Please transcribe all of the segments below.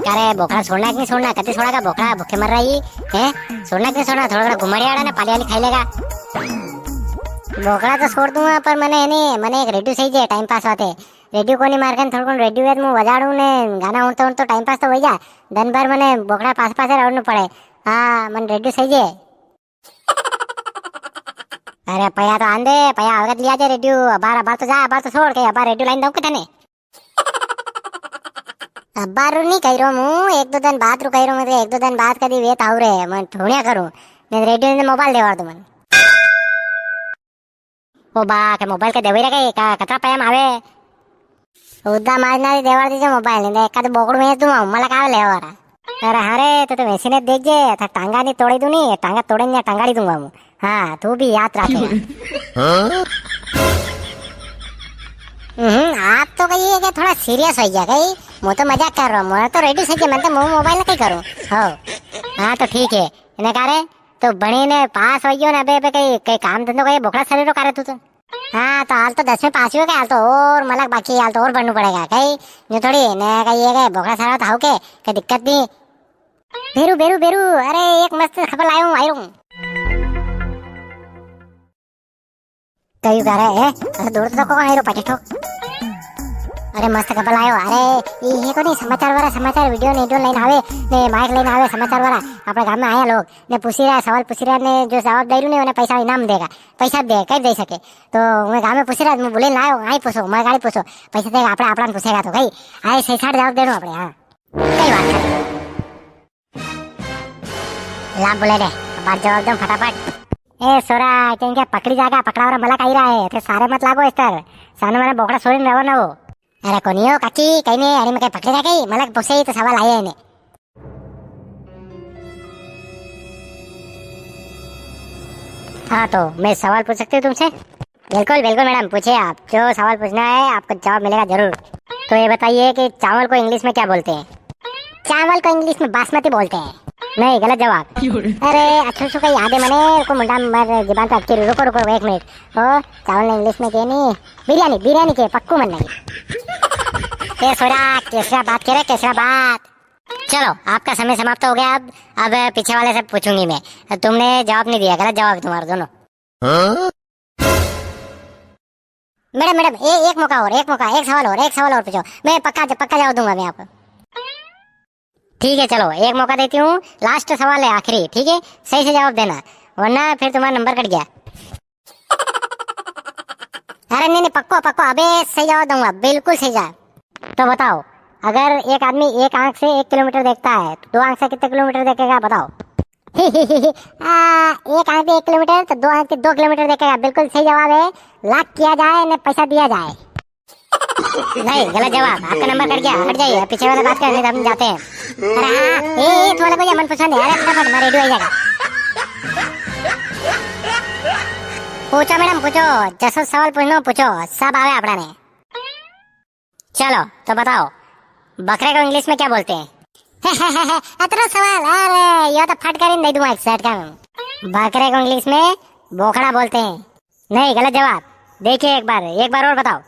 क्या रे बोखड़ा छोड़ना कि नहीं छोड़ना? कति छोड़ा का बोखड़ा भूखे मर रही है? छोड़ना कि नहीं छोड़ना? थोड़ा थोड़ा घुमड़ी आड़ा ना पाली वाली खाई लेगा। बोखड़ा तो छोड़ दूंगा पर मैंने एक रेडियो सही है टाइम पास होते रेडियो को नहीं मार के थोड़ा रेडियो है मैं बजाड़ू ने गाना उड़ता तो टाइम पास तो हो जा दिन भर मैंने बोखड़ा पास पास रहने पड़े। हाँ मन रेडियो सही है। अरे पया तो आंदे पया आवत लिया जा रेडियो अबार तो जा अबार तो छोड़ के अबार रेडियो लाइन दऊं के तने अबार नहीं कह रहा हूँ एक दो दिन बाद रू कह रहा हूँ एक दो दिन बाद कभी वेत आऊ रे मैं ढूंढिया करूँ मैं रेडियो ने मोबाइल देवार दूं मन ओ बा के मोबाइल के देवे रे का कतरा पया आवे उद्दा माजना देवार दीजिए मोबाइल ने एकाद बोकड़ में दूं मला का लेवारा। अरे हरे तो वैसे ने देख जे था टांगा नहीं तोड़े दूं नहीं टांगा तोड़े नहीं टांगाड़ी दूंगा मैं। हाँ तू भी याद रखेगा। आप तो कहिए कि थोड़ा सीरियस हो गया कहीं मैं तो मजाक कर रहा हूँ मैं तो रेडी सही मैं तो मोबाइल नहीं करूँ। हो हाँ तो ठीक है इन्हें करे तो बड़ी ने पास हो गयो ना अबे कहीं काम धंधो कहीं बोखड़ा शरीर करे तू तो। हाँ तो हाल तो 10 में पास ही हो गया हाल तो और मलक बाकी हाल तो और बढ़ना पड़ेगा कहीं जो थोड़ी ने कहीं ये बोखड़ा सारा तो हो के कोई दिक्कत नहीं। बेरू बेरू बेरू अरे एक मस्त खबर लाया हूँ आई हूँ कहीं कर रहे हैं अरे दूर तो कौन आई रो पचेठो अरे मस्त खबर लायो अरे ये को नहीं समाचार वीडियो नहीं लाइन आवे ने माइक लाइन आवे समाचार वाला अपने गांव में आया लोग ने पूछी रहा सवाल पूछी रहा ने जो जवाब दे रही ने उन्हें पैसा इनाम देगा पैसा दे कहीं दे सके तो मैं गांव में पूछी रहा मैं बोले लाओ आई पूछो मैं गाड़ी पूछो पैसा देगा अपना अपना पूछेगा तो कहीं आए सही साठ जवाब दे अपने। हाँ कई बात कर लाभ बोले रे बात जवाब दो फटाफट। ए सोरा क्या पकड़ी जाएगा पकड़ा वाला मलक आई रहा है तो सारे मत लागो इस तरह सामने मैंने बोकड़ा सोरी रहो ना वो। अरे कोनियो काकी कहीं नहीं अरे मैं कहीं पकड़े गई मलक पूछे ही तो सवाल आया इन्हें। हाँ तो मैं सवाल पूछ सकती हूँ तुमसे? बिल्कुल बिल्कुल मैडम पूछिए आप जो सवाल पूछना है आपको जवाब मिलेगा जरूर। तो ये बताइए कि चावल को इंग्लिश में क्या बोलते हैं? चावल को इंग्लिश में बासमती बोलते हैं। नहीं गलत जवाब। अरे अच्छा सुखा याद है मैंने को मुंडा मर जबान पे अटके रुको रुको एक मिनट ओ चावल ने इंग्लिश में के नहीं बिरयानी के पक्कू मन नहीं कैसा बात कह रहे कैसा बात। चलो आपका समय समाप्त हो गया अब पीछे वाले से पूछूंगी मैं तुमने जवाब नहीं दिया गलत जवाब तुम्हारा दोनों। मैडम एक मौका और एक सवाल और पूछो मैं पक्का जवाब दूंगा मैं आपको। ठीक है चलो एक मौका देती हूँ लास्ट सवाल है आखिरी ठीक है सही से जवाब देना वरना फिर तुम्हारा नंबर कट गया। अरे नहीं पक्को अबे सही जवाब दूंगा बिल्कुल सही जवाब। तो बताओ अगर एक आदमी एक आंख से 1 किलोमीटर देखता है तो 2 आंख से कितने किलोमीटर देखेगा बताओ? एक आंख से 1 किलोमीटर तो 2 आंख से 2 किलोमीटर देखेगा बिल्कुल सही जवाब है। लाख किया जाए न पैसा दिया जाए। नहीं गलत जवाब आपका नंबर कट गया हट जाइए पीछे वाले बात करने हम जाते हैं। अरे हाँ ये थोड़ा कोई मन पसंद है अरे फटाफट मैं रेडी हो जाएगा। पूछो मैडम पूछो जैसा सवाल पूछना पूछो सब आवे अपना ने। चलो तो बताओ बकरे को इंग्लिश में क्या बोलते हैं? अतरा सवाल अरे ये तो फट कर नहीं दूंगा एक सेट का। बकरे को इंग्लिश में बोखड़ा बोलते हैं। नहीं गलत जवाब देखिए एक बार और बताओ।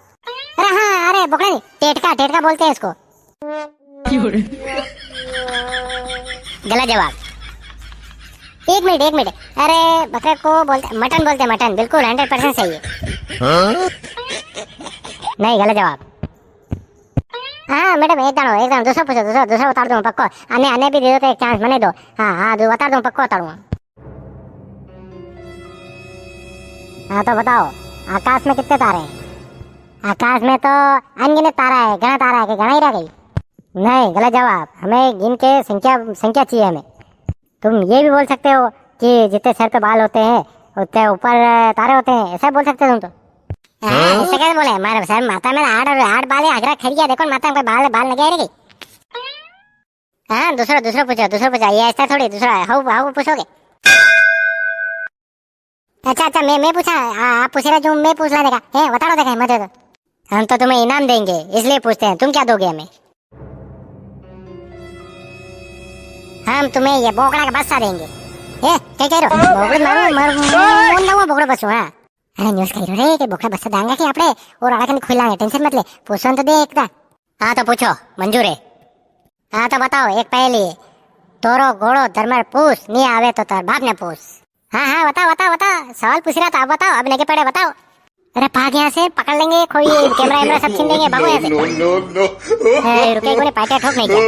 अरे हाँ अरे बोखड़ा नहीं टेटका बोलते हैं इसको। गलत जवाब। एक मिनट अरे बकरे को बोलते मटन बिल्कुल 100% सही है। नहीं गलत जवाब। हाँ मैडम एक दानो दूसरा पूछो दूसरा बता दूँ पक्को आने भी दे दो तो एक चांस मने दो। हाँ बता दूँ पक्को बता दूँगा। हाँ तो बताओ आकाश में कितने तारे हैं? आकाश में तो अनगिनत तारा है घना तारा है कि घना ही रह गई? नहीं गलत जवाब हमें गिन के संख्या चाहिए हमें। तुम ये भी बोल सकते हो कि जितने सर पे बाल होते हैं उतने ऊपर तारे होते हैं ऐसा बोल सकते हो तुम तो। ऐसे कैसे बोले हमारे सर माथा में आठ बाल है अगरा खड़िया देखो माथा में बाल लगे रहेगी। हाँ दूसरा पूछो ये ऐसा थोड़ी दूसरा हाउ पूछोगे। अच्छा मैं पूछा आप पूछ रहे जो मैं पूछ ला देगा बता दो देखा मत दो हम तो तुम्हें इनाम देंगे इसलिए पूछते हैं तुम क्या दोगे हमें? हम तुम्हें ये बोकड़ा का बस्सा देंगे। क्या कह रहे हो? बोकड़ा बसो। हाँ अरे न्यूज़ कह रहे हो कि बोकड़ा बस्सा देंगे कि आपने और आड़ा खुला है टेंशन मत ले पूछो तो दे एकदा। हाँ तो पूछो मंजूर है। हाँ तो बताओ एक पहेली। तोरो घोड़ो धर्मर पूछ, नहीं आवे तो तार बाप ने पूछ। हाँ हाँ बताओ बताओ बताओ, सवाल पूछ रहा था, आप बताओ, अब लगे पड़े बताओ। अरे भाग यहाँ से, पकड़ लेंगे, कोई कैमरा वैमरा सब छीन लेंगे, भागो यहाँ से। रुके को नहीं, पार्टियां ठोक नहीं क्या?